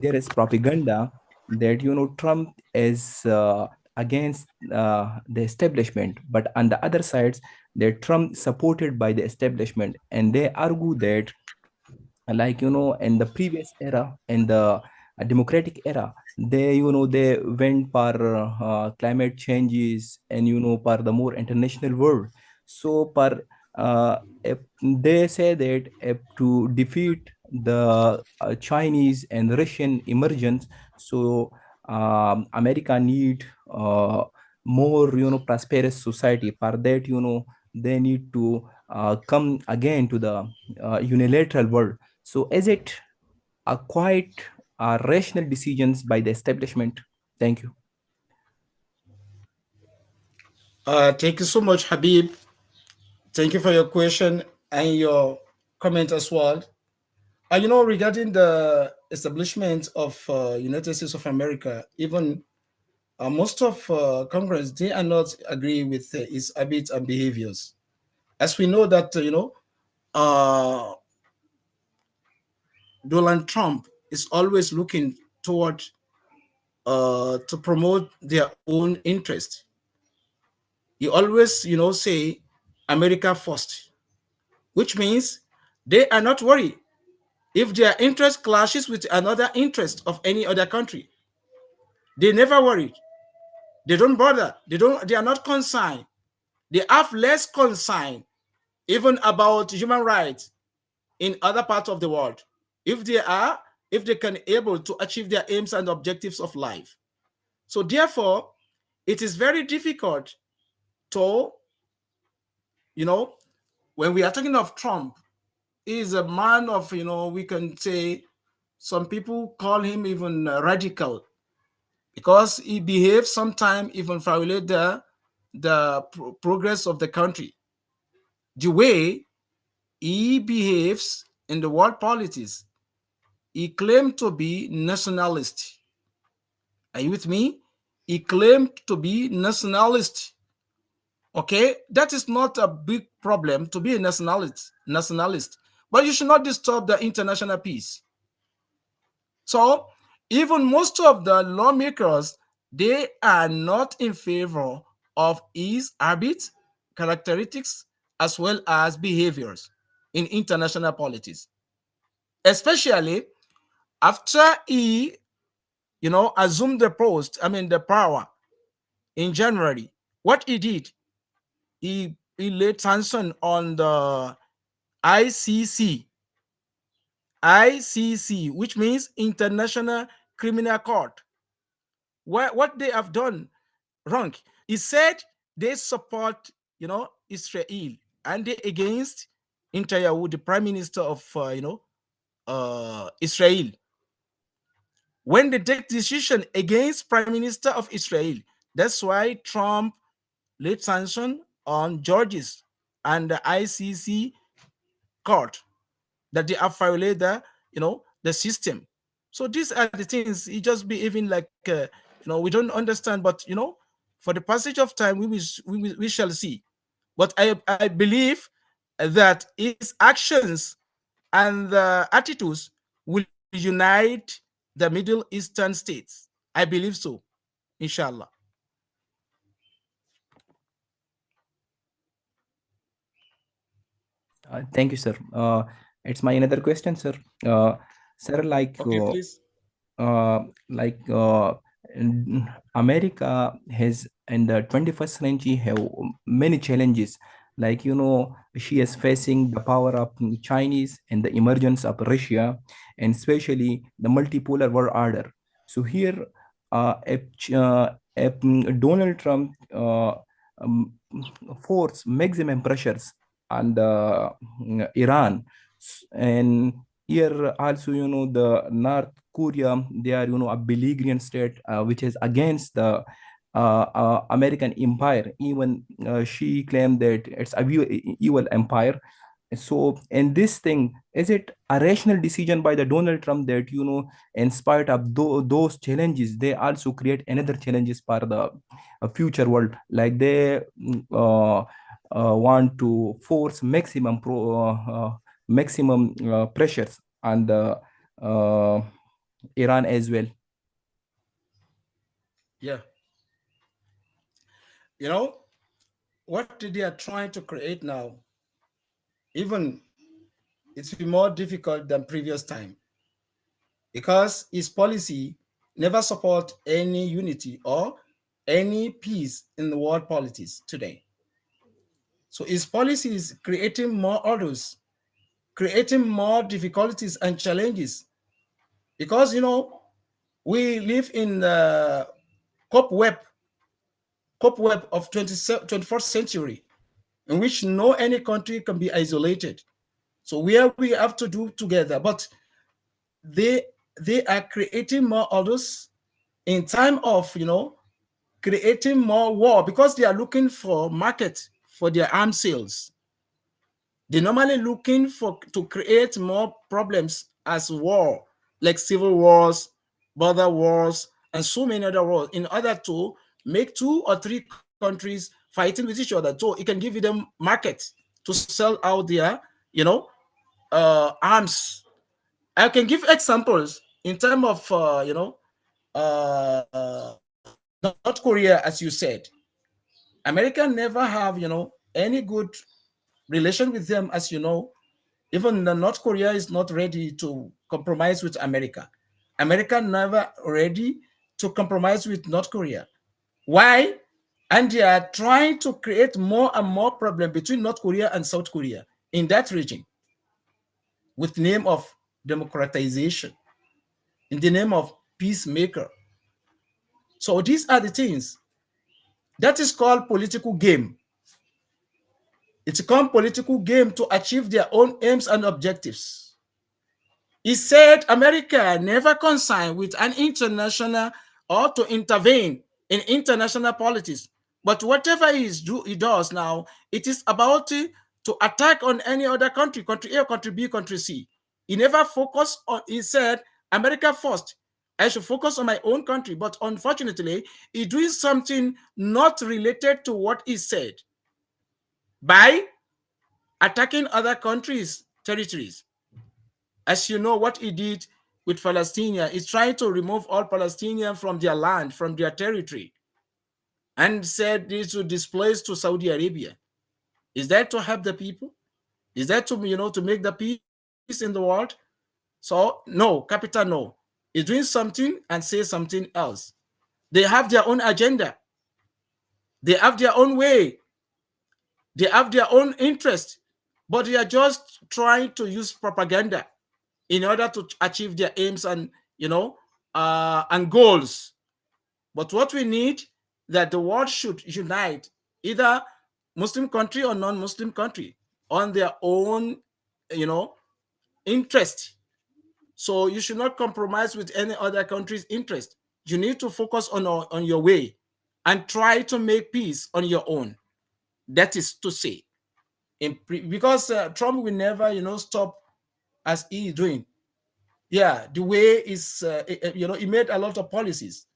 there is propaganda that Trump is against the establishment, but on the other sides that Trump supported by the establishment, and they argue that like in the previous era, in the democratic era, they they went for climate changes, and for the more international world. So per if they say that if to defeat the Chinese and Russian emergence, so America need more prosperous society. For that they need to come again to the unilateral world. So is it a quite rational decisions by the establishment? Thank you. Thank you so much, Habib. Thank you for your question and your comment as well. Regarding the establishment of United States of America, even most of Congress, they are not agree with its habits and behaviors. As we know that, uh, Donald Trump is always looking toward to promote their own interest. He always, say America first, which means they are not worried if their interest clashes with another interest of any other country. They never worried. They don't bother. They are not concerned. They have less concern even about human rights in other parts of the world. If they are, if they can able to achieve their aims and objectives of life. So therefore, it is very difficult to, you know, when we are talking of Trump, he is a man of, we can say some people call him even radical because he behaves sometimes even violate the progress of the country. The way he behaves in the world politics, he claimed to be nationalist. Are you with me? He claimed to be nationalist. Okay, that is not a big problem to be a nationalist, but you should not disturb the international peace. So even most of the lawmakers, they are not in favor of his habits, characteristics, as well as behaviors in international politics, especially after he, assumed the post, the power in January. What he did, he laid sanction on the ICC, which means International Criminal Court. What they have done wrong? He said they support, Israel, and they against Netanyahu, the prime minister of, Israel. When they take decision against prime minister of Israel, that's why Trump laid sanction on judges and the ICC court that they have violated the system. So these are the things. He just behaving like we don't understand, but for the passage of time, we shall see. But I believe that his actions and the attitudes will unite the Middle Eastern states. I believe so, inshallah. Thank you, sir. It's my another question, sir. Uh, Sir, Okay, please. like America has in the 21st century have many challenges. Like she is facing the power of Chinese and the emergence of Russia, and especially the multipolar world order. So here, if Donald Trump um, force maximum pressures on the Iran, and here also the North Korea, they are a belligerent state which is against the American empire. Even she claimed that it's a evil empire. So in this thing, is it a rational decision by the Donald Trump that in spite of those challenges, they also create another challenges for the future world, like they want to force maximum pressures on the uh, Iran as well. Yeah. You know, what they are trying to create now, even it's been more difficult than previous time because his policy never support any unity or any peace in the world politics today. So his policy is creating more orders, creating more difficulties and challenges because we live in the cobweb cobweb of 21st century in which no any country can be isolated. So where we have to do together, but they they are creating more orders in time of creating more war because they are looking for market for their arms sales. They're normally looking for to create more problems as war, like civil wars, border wars, and so many other wars, in order to make 2 or 3 countries fighting with each other. So it can give them markets to sell out their, arms. I can give examples in terms of, North Korea, as you said. America never have, any good relation with them, as you know. Even the North Korea is not ready to compromise with America. America never ready to compromise with North Korea. Why? And they are trying to create more and more problem between North Korea and South Korea in that region with the name of democratization, in the name of peacemaker. So these are the things that is called political game. It's called political game to achieve their own aims and objectives. He said America never concerned with an international or to intervene in international politics. But whatever he does now, it is about to attack on any other country, country A, country B, country C. He never focused on, he said, America first. I should focus on my own country. But unfortunately, he's doing something not related to what he said by attacking other countries' territories. As you know, what he did with Palestinians is trying to remove all Palestinians from their land, from their territory, and said this would displace to Saudi Arabia. Is that to help the people? Is that to make the peace in the world? So no, capital no. He's doing something and say something else. They have their own agenda. They have their own way. They have their own interest, but they are just trying to use propaganda in order to achieve their aims and and goals. But what we need that the world should unite, either Muslim country or non-Muslim country, on their own, you know, interest. So you should not compromise with any other country's interest. You need to focus on your way and try to make peace on your own. That is to say, because Trump will never, stop as he is doing. Yeah, the way is, he made a lot of policies.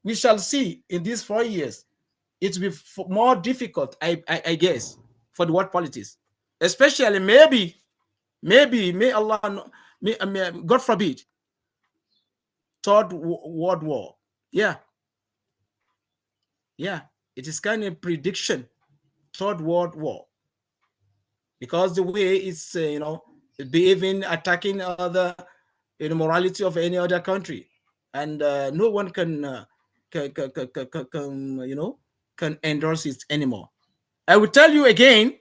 We shall see in these 4 years. It will be more difficult, I guess, for the world politics, especially maybe, may Allah, may, God forbid, third world war. Yeah, yeah, it is kind of prediction, third world war, because the way it's, behaving, attacking other, morality of any other country, and no one can endorse it anymore. I will tell you again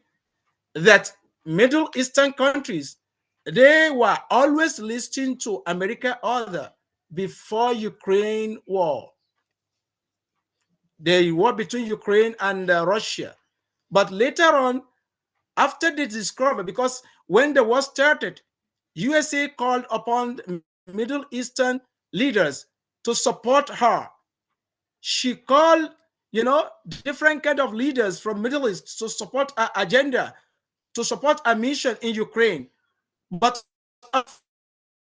that Middle Eastern countries, they were always listening to America other before Ukraine war, the war between Ukraine and Russia. But later on, after the discovery, because when the war started, USA called upon Middle Eastern leaders to support her. She called, different kind of leaders from Middle East to support her agenda, to support a mission in Ukraine. But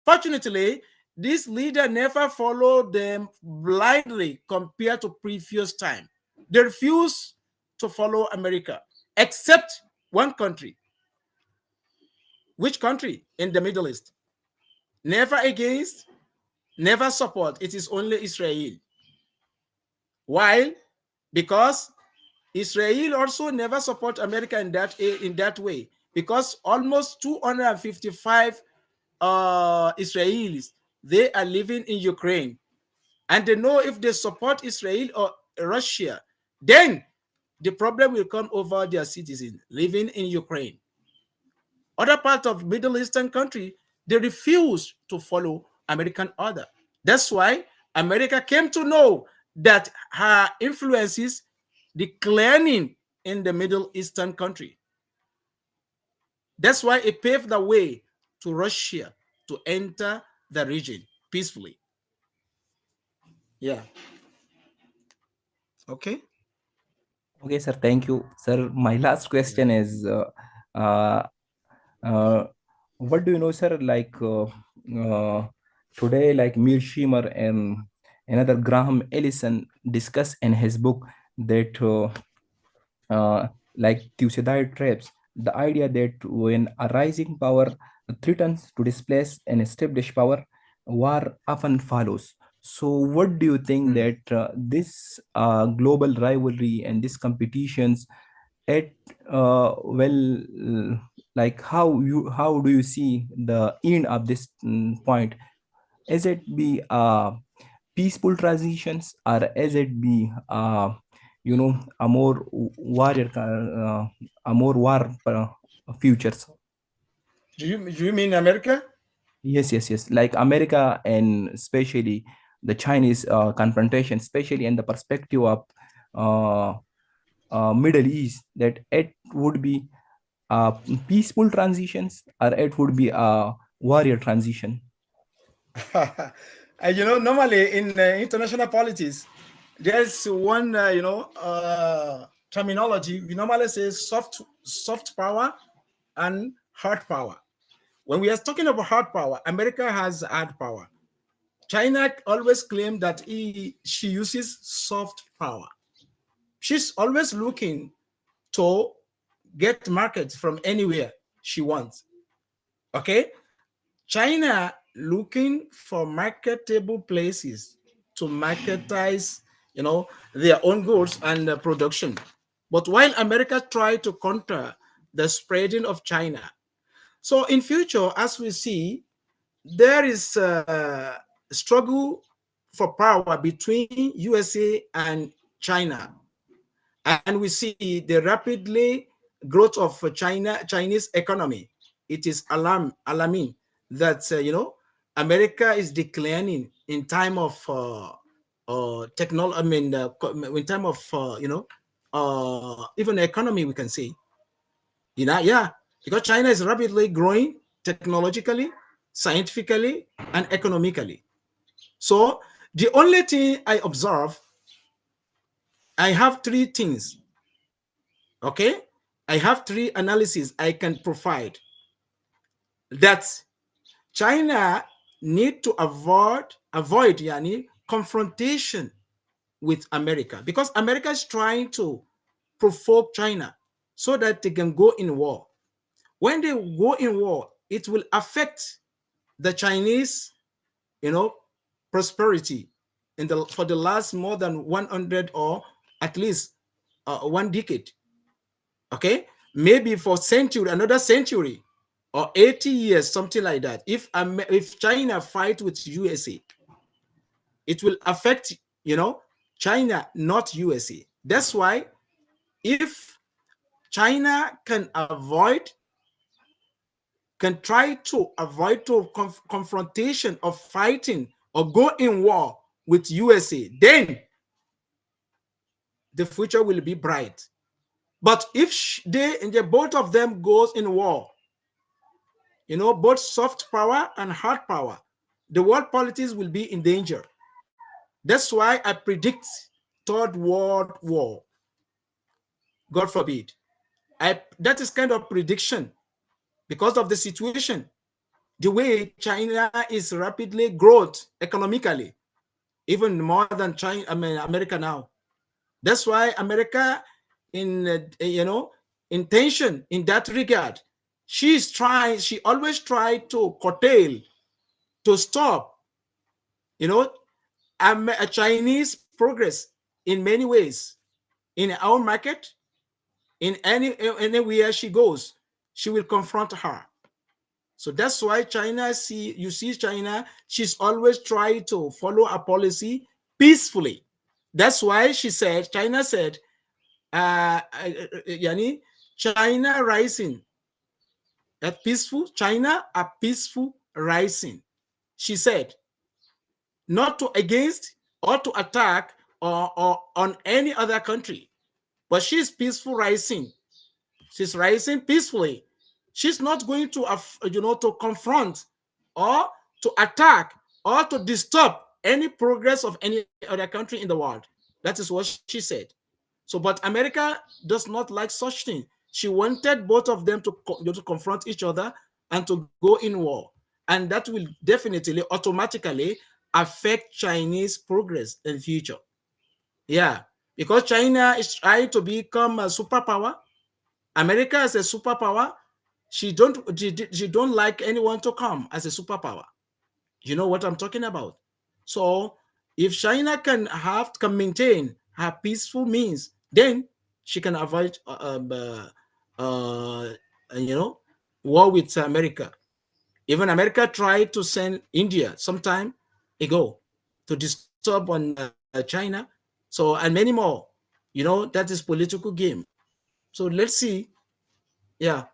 unfortunately, this leader never followed them blindly compared to previous time. They refused to follow America, except one country. Which country? In the Middle East. Never against never support. It is only Israel. Why? Because Israel also never support America in that way, because almost 255 Israelis, they are living in Ukraine, and they know if they support Israel or Russia, then the problem will come over their citizens living in Ukraine. Other parts of Middle Eastern country, they refuse to follow American order. That's why America came to know that her influence is declining in the Middle Eastern country. That's why it paved the way to Russia to enter the region peacefully. Yeah. Okay. Okay, sir. Thank you, sir. My last question is, uh, uh, what do you know, sir? Uh, today, like Mir Shimmer and another Graham Ellison discuss in his book that like Thucydides traps, the idea that when a rising power threatens to displace an established power, war often follows. So, what do you think Mm. that this global rivalry and these competitions, at well, like how do you see the end of this point? Is it be peaceful transitions, or is it be a more warrior a more war futures? Do you mean America? Yes, like America, and especially the Chinese confrontation, especially in the perspective of uh, Middle East, that it would be peaceful transitions, or it would be a warrior transition. Normally in international politics, there's one terminology. We normally say soft power and hard power. When we are talking about hard power, America has hard power. China always claims that she uses soft power. She's always looking to get markets from anywhere she wants. Okay, China looking for marketable places to marketize, their own goods and production. But while America tried to counter the spreading of China, so in future, as we see, there is a struggle for power between USA and China, and we see the rapidly growth of Chinese economy. It is alarming that America is declining in time of technology. I mean, in time of even economy, we can say, yeah, because China is rapidly growing technologically, scientifically, and economically. So the only thing I observe, I have three things. Okay, I have three analyses I can provide. That China need to avoid yani confrontation with America, because America is trying to provoke China so that they can go in war. When they go in war, it will affect the Chinese, you know, prosperity for the last more than 100, or at least 1 decade. Okay, maybe for century, another century, or 80 years, something like that. If China fight with USA, it will affect China, not USA. That's why if China can try to avoid confrontation of fighting or go in war with USA, then the future will be bright. But if both of them goes in war, both soft power and hard power, the world politics will be in danger. That's why I predict third world war. God forbid. That is kind of prediction because of the situation, the way China is rapidly growth economically, even more than China. I mean America now. That's why America, in intention in that regard, she always tried to curtail, to stop You know, a Chinese progress in many ways in our market, in anywhere she goes, she will confront her. So that's why you see China, she's always trying to follow a policy peacefully. That's why China said, yani, China rising, a peaceful, China, a peaceful rising. She said, not to against or to attack or on any other country, but she's peaceful rising. She's rising peacefully. She's not going to, to confront or to attack or to disturb any progress of any other country in the world. That is what she said. So, but America does not like such thing. She wanted both of them to confront each other and to go in war, and that will definitely automatically affect Chinese progress in future. Yeah, because China is trying to become a superpower. America as a superpower, she don't like anyone to come as a superpower. You know what I'm talking about. So if China can maintain her peaceful means, then she can avoid uh, you know war with America. Even America tried to send India some time ago to disturb on China. So and many more. That is political game. So let's see. Yeah.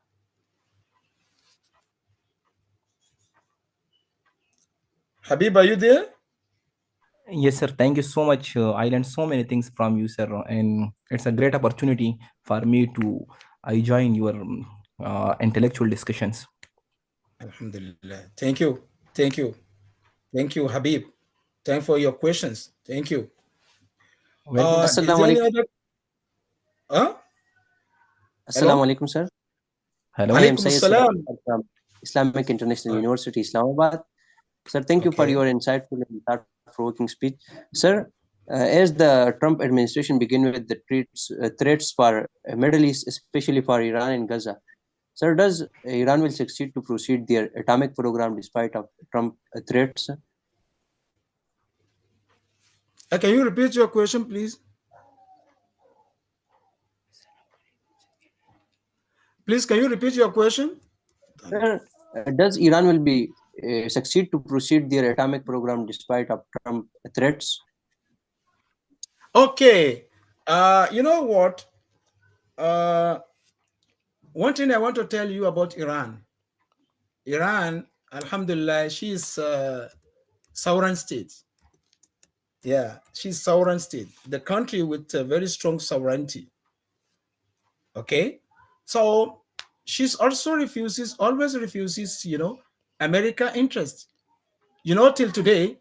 Habib, are you there? Yes, sir. Thank you so much. I learned so many things from you, sir, and it's a great opportunity for me to I join your intellectual discussions. Alhamdulillah. Thank you. Thank you. Thank you, Habib. Thank for your questions. Thank you. Welcome, sir. Is Assalamu there any alaikum. other? Huh? Assalamu Hello? alaikum, sir. I Hello. am Alaikum Syed Sadat assalam. from Islamic International Uh, University, Islamabad. Sir, thank you for Okay. your insightful and thought-provoking speech. Sir, as the Trump administration begin with the threats for Middle East, especially for Iran and Gaza, sir, does Iran will succeed to proceed their atomic program despite of Trump threats? Can you repeat your question, please? Please, can you repeat your question? Sir, does Iran will be succeed to proceed their atomic program despite of Trump threats? Okay. You know what? Uh, One thing I want to tell you about Iran. Iran, Alhamdulillah, she is sovereign state. Yeah, she's sovereign state. The country with very strong sovereignty. Okay, so she's also always refuses, America interest. Till today,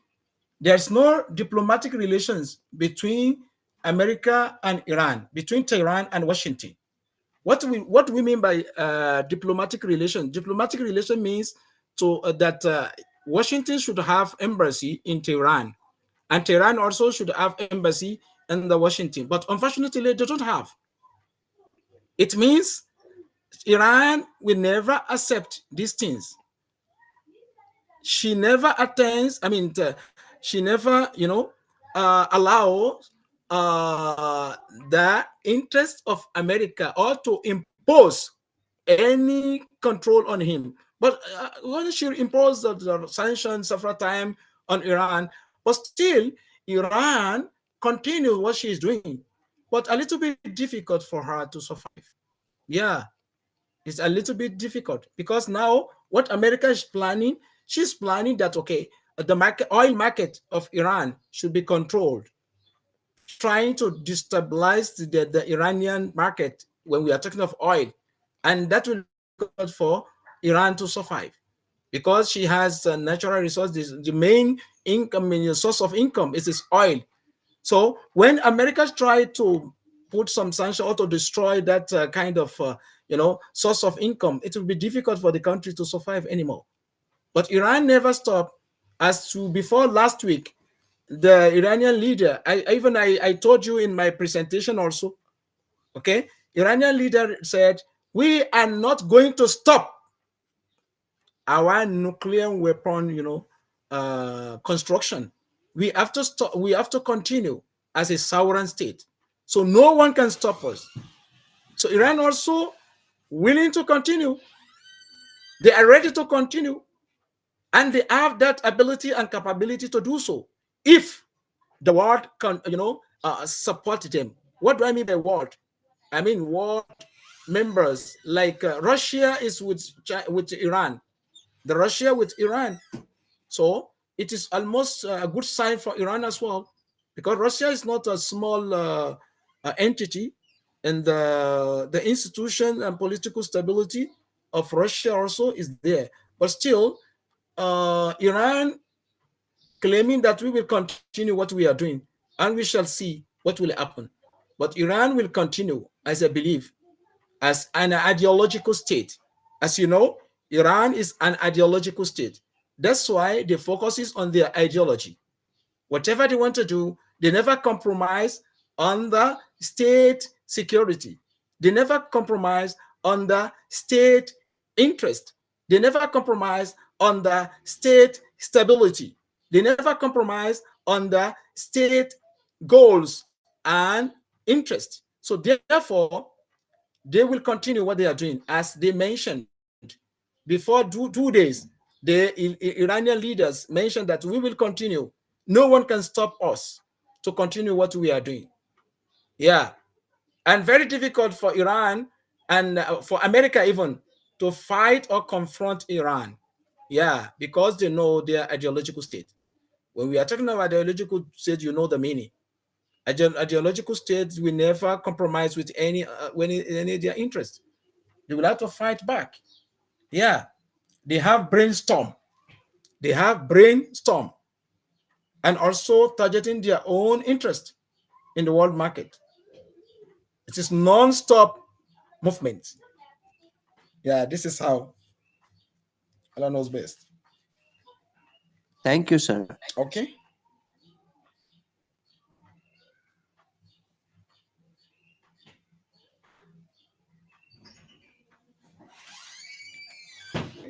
there's no diplomatic relations between America and Iran, between Tehran and Washington. What we mean by diplomatic relation? Diplomatic relation means that Washington should have embassy in Tehran, and Tehran also should have embassy in the Washington. But unfortunately, they don't have. It means Iran will never accept these things. She never attends. I mean, she never, allow the interest of America or to impose any control on him. But when she imposed the sanctions several times on Iran, but still Iran continues what she is doing. But a little bit difficult for her to survive. Yeah, it's a little bit difficult because now what America is planning, she's planning that okay, the oil market of Iran should be controlled. She's trying to destabilize the Iranian market when we are talking of oil, and that will be difficult for Iran to survive because she has natural resources. The main income, source of income is this oil. So when America tried to put some sanction or to destroy that kind of source of income, it will be difficult for the country to survive anymore. But Iran never stopped. As to before last week, the Iranian leader, I told you in my presentation also, okay, Iranian leader said, we are not going to stop our nuclear weapon, construction. We have to stop. We have to continue as a sovereign state. So no one can stop us. So Iran also willing to continue. They are ready to continue, and they have that ability and capability to do so if the world can, support them. What do I mean by world? I mean world members like Russia is with Iran, the Russia with Iran. So it is almost a good sign for Iran as well, because Russia is not a small entity, and the institution and political stability of Russia also is there. But still, Iran claiming that we will continue what we are doing, and we shall see what will happen. But Iran will continue, as I believe, as an ideological state. As you know, Iran is an ideological state. That's why the focus is on their ideology. Whatever they want to do, they never compromise on the state security. They never compromise on the state interest. They never compromise on the state stability. They never compromise on the state goals and interest. So therefore, they will continue what they are doing. As they mentioned before 2 days, the Iranian leaders mentioned that we will continue. No one can stop us to continue what we are doing. Yeah. And very difficult for Iran and for America even to fight or confront Iran. Yeah, because they know their ideological state. When we are talking about ideological state, you know the meaning. Ideological states will never compromise with any of their interests. They will have to fight back. Yeah, they have brainstorm. They have brainstorm, and also targeting their own interest in the world market. It is non-stop movement. Yeah, this is how Allah knows best. Thank you, sir. Okay.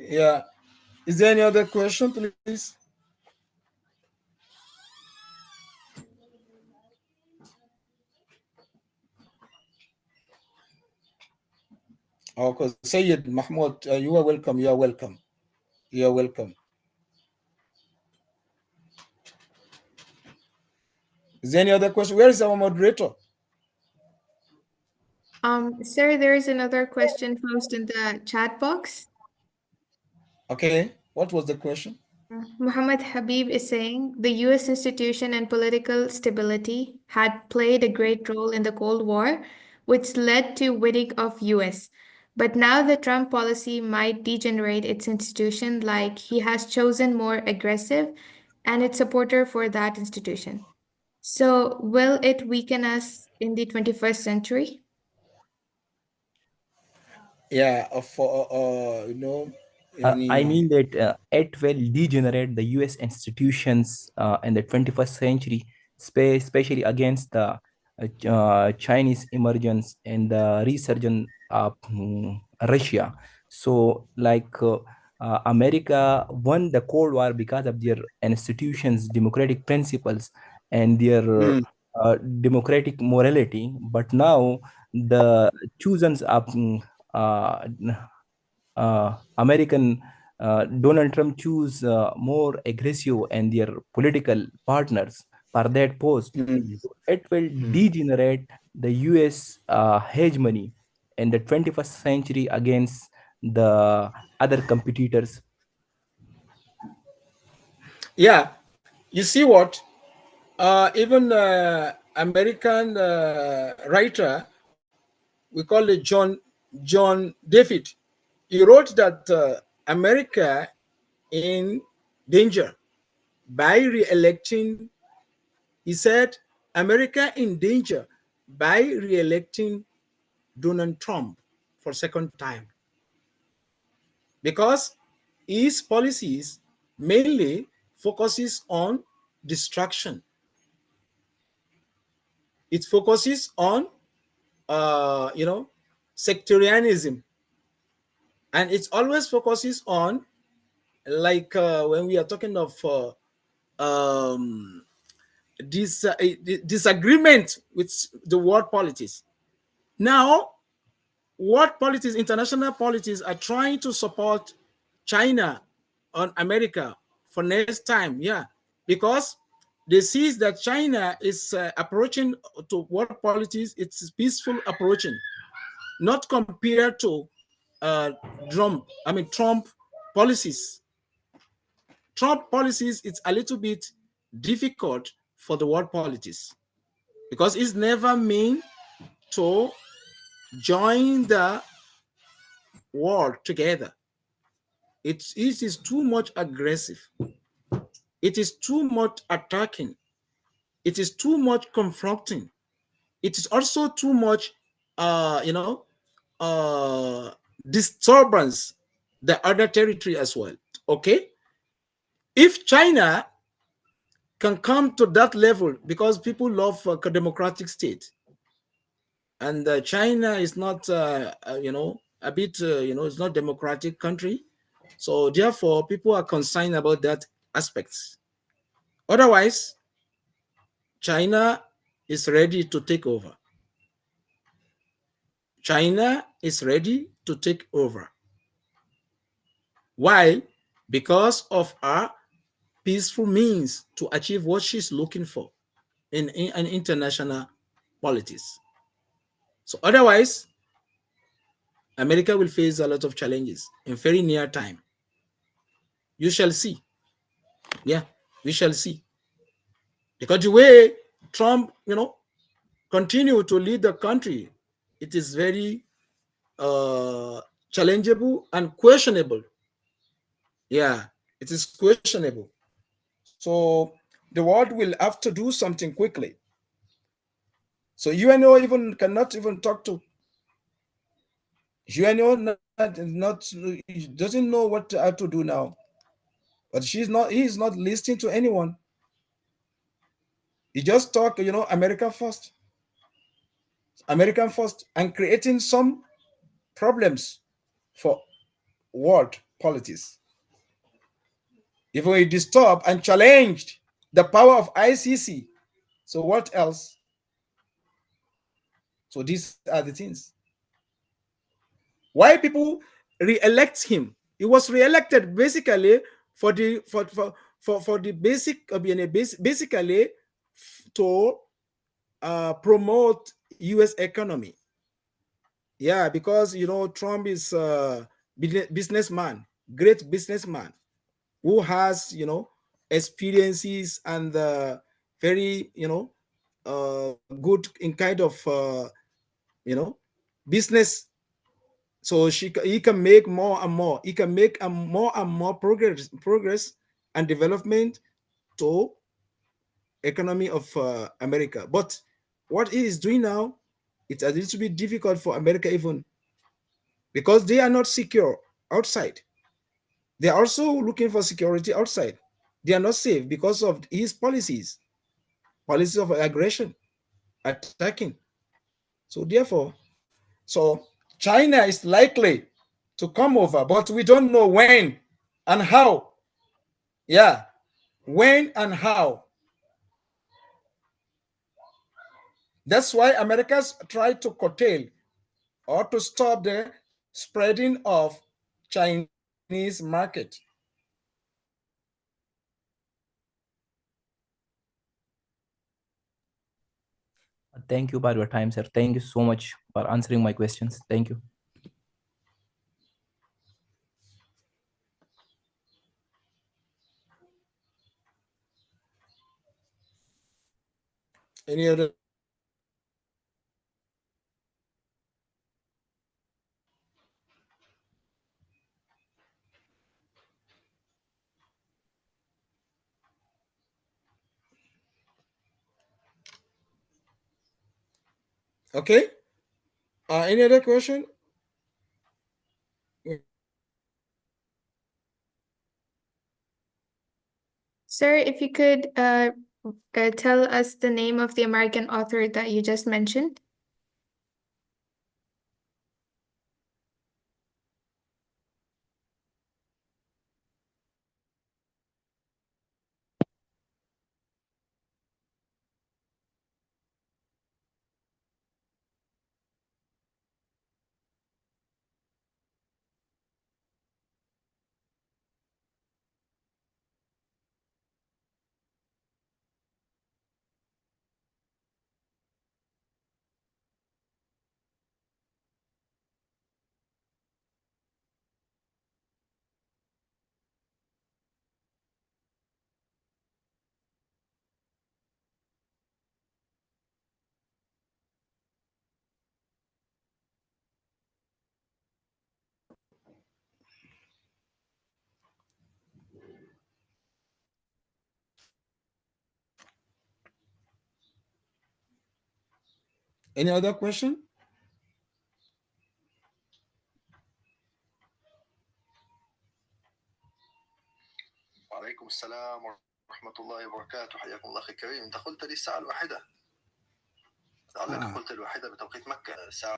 Yeah. Is there any other question, please? Okay, Sayyid Mahmoud, you are welcome. You are welcome. You are welcome. Is there any other question? Where is our moderator? Sir, there is another question posted in the chat box. Okay. What was the question? Muhammad Habib is saying the US institution and political stability had played a great role in the Cold War, which led to winning of US. But now the Trump policy might degenerate its institution like he has chosen more aggressive and its supporter for that institution. So will it weaken us in the 21st century? Yeah, for I any mean that it will degenerate the US institutions in the 21st century, especially against the Chinese emergence and the resurgence of Russia. So, America won the Cold War because of their institutions, democratic principles, and their mm, democratic morality. But now the choosings of American Donald Trump choose more aggressive and their political partners for that post. mm, So it will mm. degenerate the US hegemony in the 21st century against the other competitors. Yeah, you see what? Even American writer, we call it John David. He wrote that America in danger by re-electing. He said America in danger by re-electing Donald Trump for second time, because his policies mainly focuses on destruction. It focuses on sectarianism, and it always focuses on, like when we are talking of this disagreement with the world politics. Now, world politics, international politics are trying to support China on America for next time, yeah, because they see that China is approaching to world politics. It's peaceful approaching, not compared to Trump policies. Trump policies, it's a little bit difficult for the world politics because it's never meant to join the world together. It is too much aggressive. It is too much attacking. It is too much confronting. It is also too much, uh, disturbance the other territory as well. Okay, if China can come to that level, because people love a democratic state, and China is not, a bit, it's not democratic country, so therefore people are concerned about that aspects. Otherwise, China is ready to take over. China is ready to take over. Why? Because of our peaceful means to achieve what she's looking for in an international politics. So otherwise, America will face a lot of challenges in very near time. You shall see. Yeah, we shall see. Because the way Trump, continue to lead the country, it is very challengeable and questionable. Yeah, it is questionable. So the world will have to do something quickly. So UNO even cannot even talk to UNO, not doesn't know what to, how to do now. But he is not listening to anyone. He just talk, American first, and creating some problems for world politics. If we disturb and challenged the power of ICC, so what else? So these are the things. Why people re-elect him? He was re-elected basically for the basic, basically to promote U.S. economy. Yeah, because Trump is a businessman, great businessman who has experiences and very good in kind of you know business. So he can make more and more. He can make more and more progress and development to economy of America. But what he is doing now, it's a little bit difficult for America even because they are not secure outside. They are also looking for security outside. They are not safe because of his policies of aggression, attacking. So therefore, so China is likely to come over, but we don't know when and how. Yeah, when and how. That's why America's tried to curtail or to stop the spreading of Chinese market. Thank you for your time, sir. Thank you so much for answering my questions. Thank you. Any other? Okay. Any other question? Sir, if you could tell us the name of the American author that you just mentioned. Any other question? وعليكم السلام ورحمة الله وبركاته. حياكم الله أخي الكريم. أنت قلت لي الساعة الواحدة، لعلك قلت الواحدة بتوقيت مكة الساعة.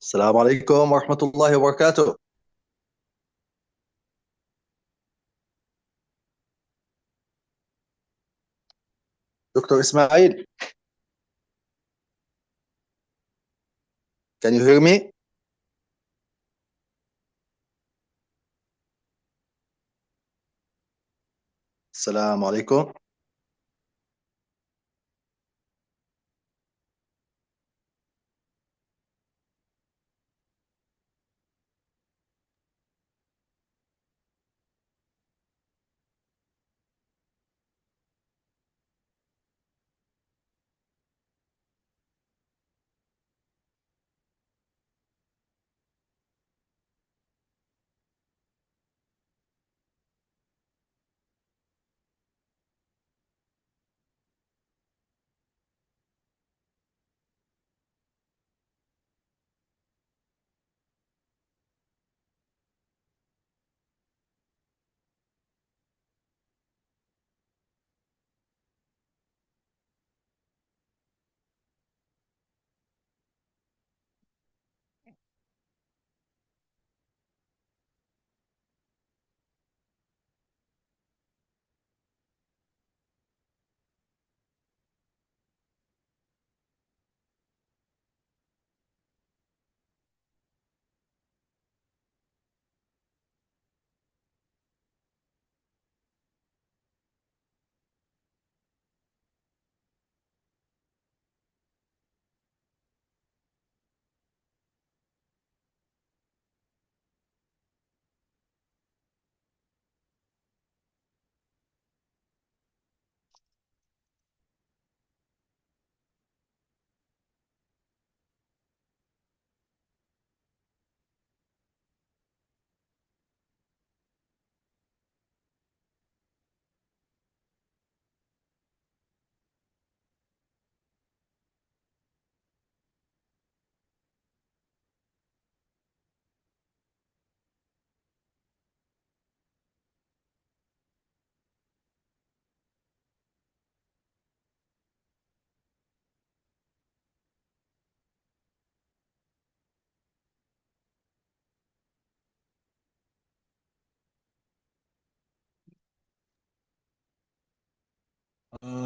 السلام عليكم ورحمة الله وبركاته. دكتور إسماعيل, can you hear me? السلام عليكم.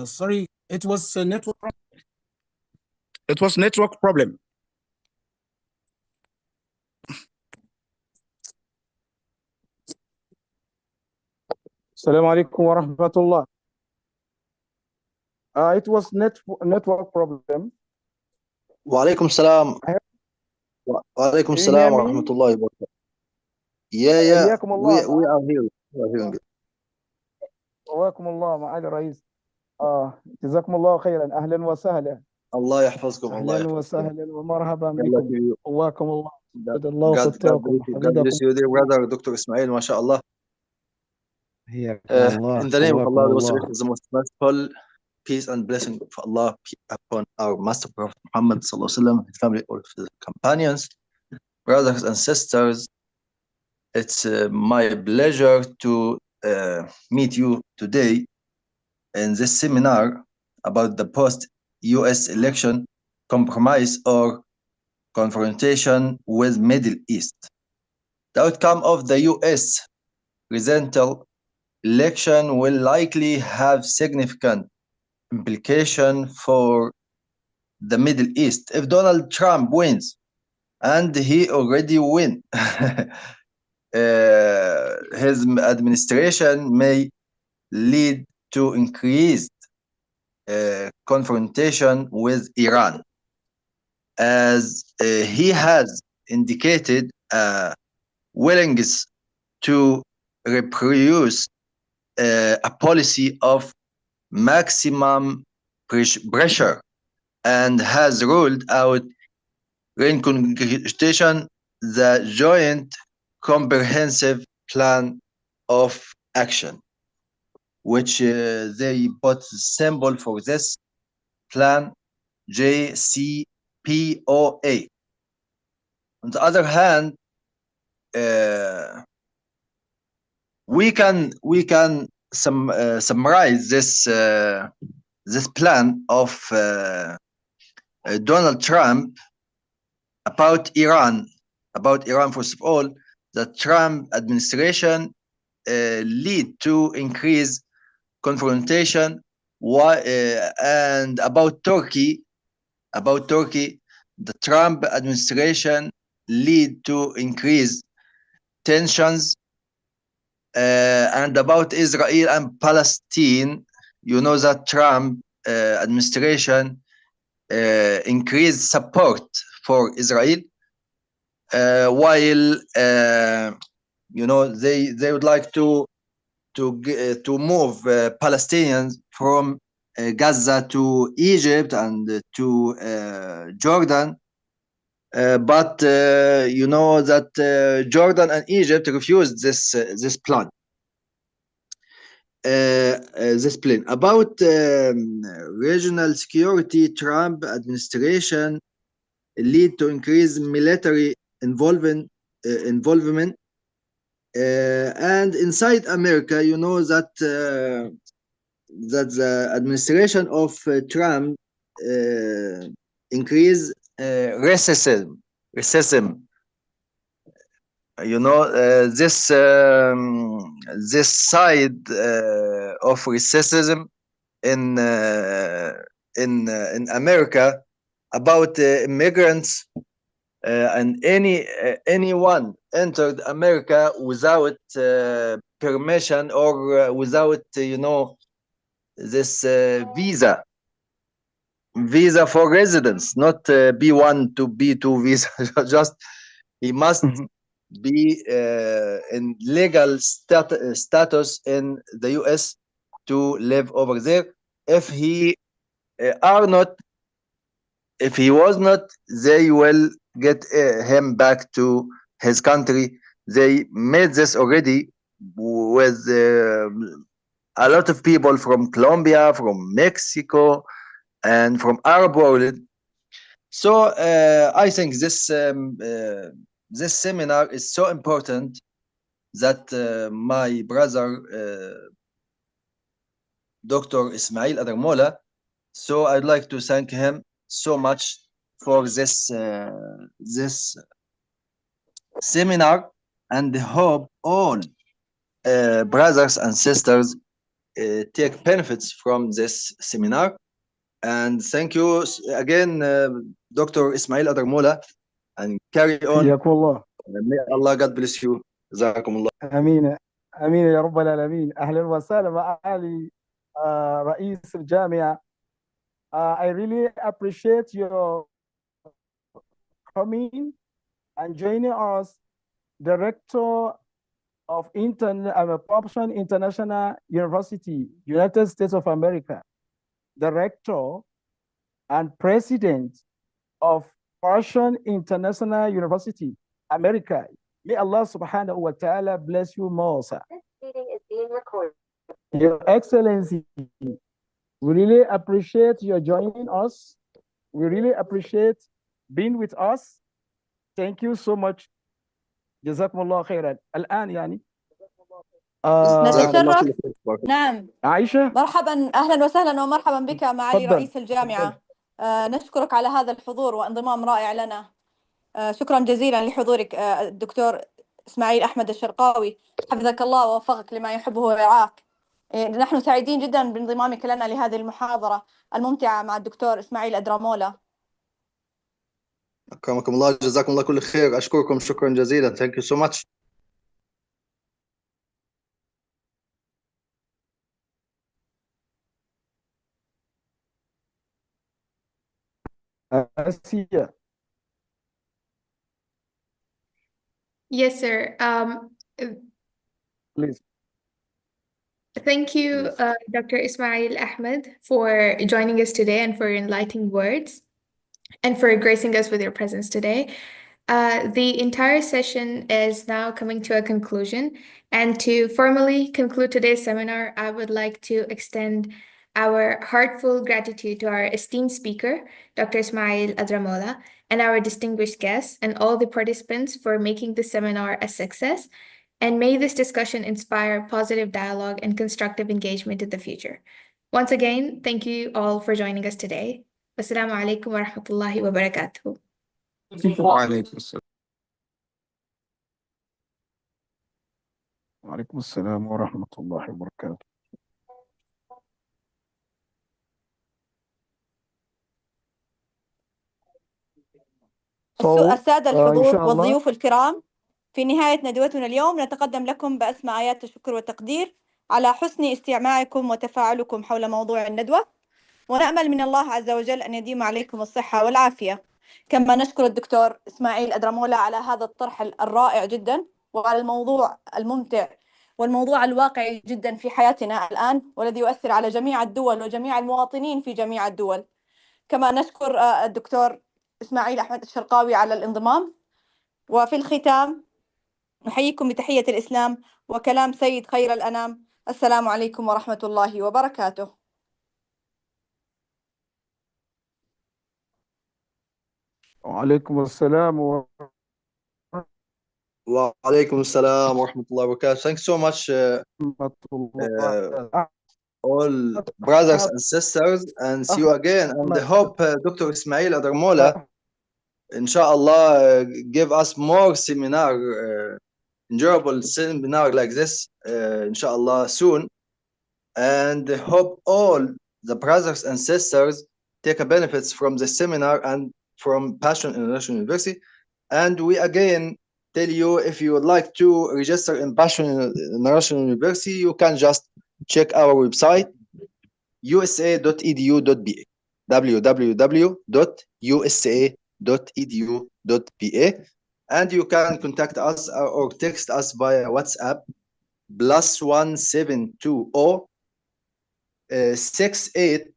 Sorry, it was a network problem. It was network problem. السلام عليكم ورحمة الله. It was network problem. وعليكم السلام. وعليكم Can you hear السلام ورحمة me? الله وبركاته. Yeah, حياكم we الله. are here. We are hearing it. قواكم الله معالي الرئيس. جزاكم الله خيرا. أهلا وسهلا. الله يحفظكم. الله أهلا يحفظكم. وسهلا ومرحبا God bless بكم. you. قواكم الله. God, جزا الله God خطاكم bless you. God bless حفظكم. you, dear brother, Dr. Ismail, mashallah. حياكم الله. In the name of قواكم Allah, the most الله. gracious, the most merciful, peace and blessing of Allah be upon our Master Prophet Muhammad sallallahu alaihi wasallam, his family, all of his companions, brothers and sisters. It's my pleasure to meet you today in this seminar about the post-US election compromise or confrontation with Middle East. The outcome of the US presidential election will likely have significant implication for the Middle East if Donald Trump wins, and he already win. His administration may lead to increased confrontation with Iran, as he has indicated willingness to reproduce a policy of maximum pressure, and has ruled out reconstitution, the joint comprehensive plan of action, which they put symbol for this plan JCPOA. On the other hand, we can summarize this plan of Donald Trump about Iran. About Iran, first of all, the Trump administration lead to increase confrontation. And about Turkey, the Trump administration lead to increase tensions. And about Israel and Palestine, you know that Trump administration increased support for Israel, while they would like to move Palestinians from Gaza to Egypt and to Jordan. But you know that Jordan and Egypt refused this plan. This plan about regional security, Trump administration lead to increased military involvement. And inside America, you know that the administration of Trump increase racism. You know, this side of racism in America about immigrants, and anyone entered America without permission or without this visa for residence, not B1 to B2 visa. Just he must be in legal status in the US to live over there. If he was not, they will get him back to his country. They made this already with a lot of people from Colombia, from Mexico, and from Arab world. So I think this seminar is so important that my brother Dr. Ismail Adrmola, so I'd like to thank him so much for this seminar, and hope all brothers and sisters take benefits from this seminar. And thank you again, Dr. Ismail Adrmola, and carry on. حياكم الله. May Allah God bless you. جزاكم الله. امين امين يا رب العالمين. اهلا وسهلا معالي رئيس الجامعه. I really appreciate your coming and joining us, Director of Corruption International University, United States of America, Director and President of Corruption International University, America. May Allah subhanahu wa ta'ala bless you more, sir. This meeting is being recorded. Your Excellency, we really appreciate your joining us. We really appreciate being with us. Thank you so much. جزاكم الله خيرا. الآن يعني نتشرف. نعم. عائشة، مرحبا، أهلا وسهلا ومرحبا بك معالي تفضل. رئيس الجامعة. نشكرك على هذا الحضور وانضمام رائع لنا. شكرا جزيلا لحضورك الدكتور إسماعيل أحمد الشرقاوي، حفظك الله ووفقك لما يحبه ويرعاك. نحن سعيدين جدا بانضمامك لنا لهذه المحاضرة الممتعة مع الدكتور إسماعيل أدرامولا. أكرمكم الله، جزاكم الله كل خير. أشكركم شكرا جزيلا. Thank you so much. Asia. Yes, sir. Please. Thank you, Dr. Ismail Ahmed, for joining us today and for your enlightening words and for gracing us with your presence today. The entire session is now coming to a conclusion. And to formally conclude today's seminar, I would like to extend our heartfelt gratitude to our esteemed speaker, Dr. Ismail Adrmola, and our distinguished guests and all the participants for making this seminar a success. And may this discussion inspire positive dialogue and constructive engagement in the future. Once again, thank you all for joining us today. Wassalamu alaikum wa rahmatullahi wa barakatuh. وعليكم السلام. وعليكم السلام ورحمة الله وبركاته. السادة إن الحضور شاء الله والضيوف الكرام، في نهاية ندوتنا اليوم نتقدم لكم بأسمى آيات الشكر والتقدير على حسن استماعكم وتفاعلكم حول موضوع الندوة، ونأمل من الله عز وجل أن يديم عليكم الصحة والعافية. كما نشكر الدكتور إسماعيل أدرمولا على هذا الطرح الرائع جدا وعلى الموضوع الممتع والموضوع الواقعي جدا في حياتنا الآن والذي يؤثر على جميع الدول وجميع المواطنين في جميع الدول. كما نشكر الدكتور إسماعيل أحمد الشرقاوي على الانضمام. وفي الختام نحييكم بتحية الإسلام وكلام سيد خير الأنام: السلام عليكم ورحمة الله وبركاته. وعليكم السلام وعليكم السلام ورحمة الله وبركاته. Thanks so much, ورحمة الله. all brothers and sisters, and see you again. And I hope Dr. Ismail Adrmola, inshallah, give us more seminar, enjoyable seminar like this, inshallah, soon. And I hope all the brothers and sisters take a benefits from the seminar and from Passion International University. And we again tell you, if you would like to register in Passion International University, you can just check our website, usa.edu.ba, www.usa.edu.ba, and you can contact us or text us via WhatsApp +1720 6830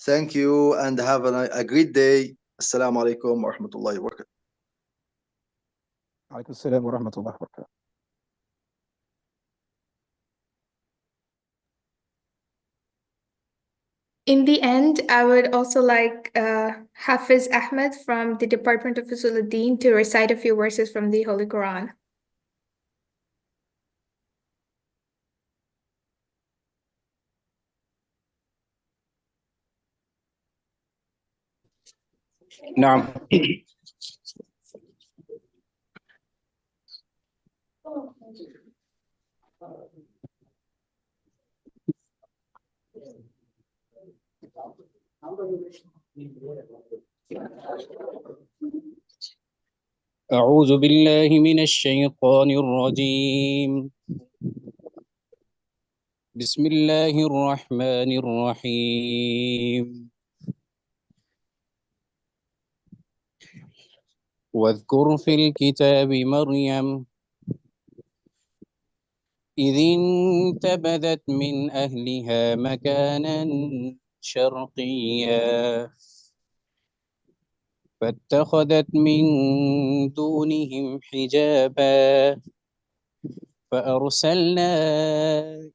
Thank you and have a great day. Assalamu alaikum wa rahmatullahi wa barakatuh. وعليكم السلام ورحمة الله وبركاته. In the end, I would also like Hafiz Ahmed from the Department of Usuluddin to recite a few verses from the Holy Quran. نعم. أعوذ بالله من الشيطان الرجيم. بسم الله الرحمن الرحيم. واذكر في الكتاب مريم إذ انتبذت من أهلها مكانا شرقيا فاتخذت من دونهم حجابا فأرسلنا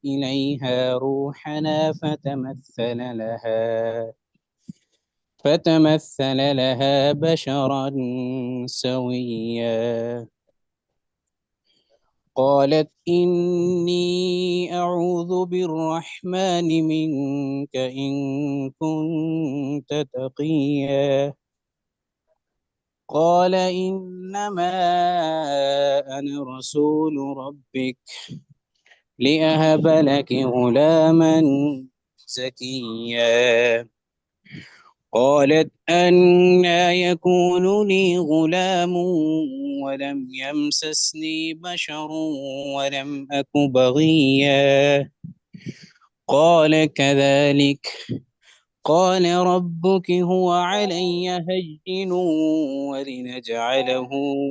إليها روحنا فتمثل لها بشرا سويا قالت إني أعوذ بالرحمن منك إن كنت تقيا قال إنما أنا رسول ربك لأهب لك غلاما زكيا. قالت أنا يكون لي غلام ولم يمسسني بشر ولم أك بغيا. قال كذلك قال ربك هو علي هين ولنجعله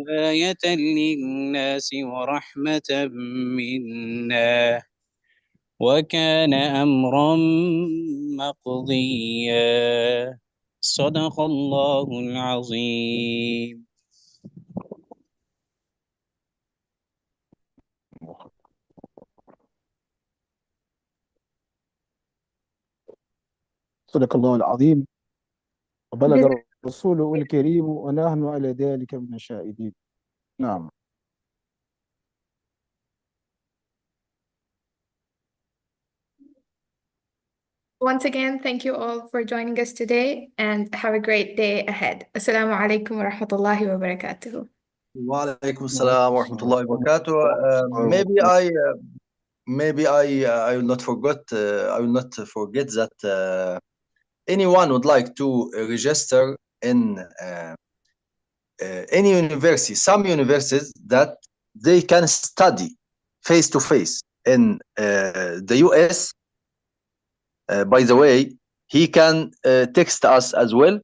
آية للناس ورحمة منا وكان أمرا مقضيا. صدق الله العظيم. صدق الله العظيم وبلغ جزاك- رسوله الكريم ونحن على ذلك من الشاهدين. نعم. Once again, thank you all for joining us today and have a great day ahead. Assalamu alaikum wa rahmatullahi wa barakatuh. وعليكم السلام ورحمة الله وبركاته. Maybe I will not forget that anyone would like to register in any university. Some universities that they can study face to face in the US. By the way, he can text us as well,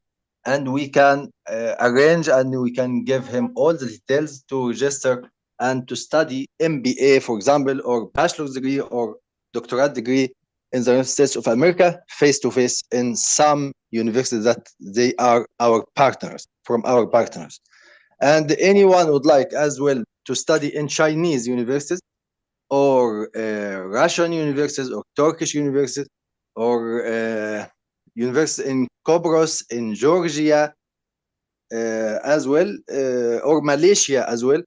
and we can arrange and we can give him all the details to register and to study MBA, for example, or bachelor's degree or doctorate degree in the United States of America, face to face in some universities that they are our partners, from our partners. And anyone would like as well to study in Chinese universities or Russian universities or Turkish universities or universities in Cyprus, in Georgia as well, or Malaysia as well.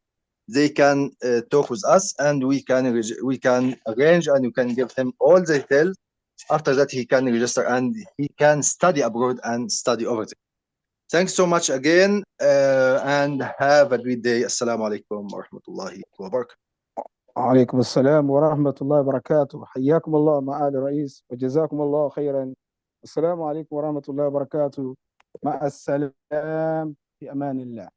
They can talk with us, and we can arrange, and you can give him all the details. After that, he can register and he can study abroad and study over there. Thanks so much again, and have a great day. Assalamu alaikum wa rahmatullahi wa barakatuh. وعليكم السلام ورحمة الله وبركاته. حياكم الله معالي الرئيس وجزاكم الله خيرا. السلام عليكم ورحمة الله وبركاته. مع السلام، في أمان الله.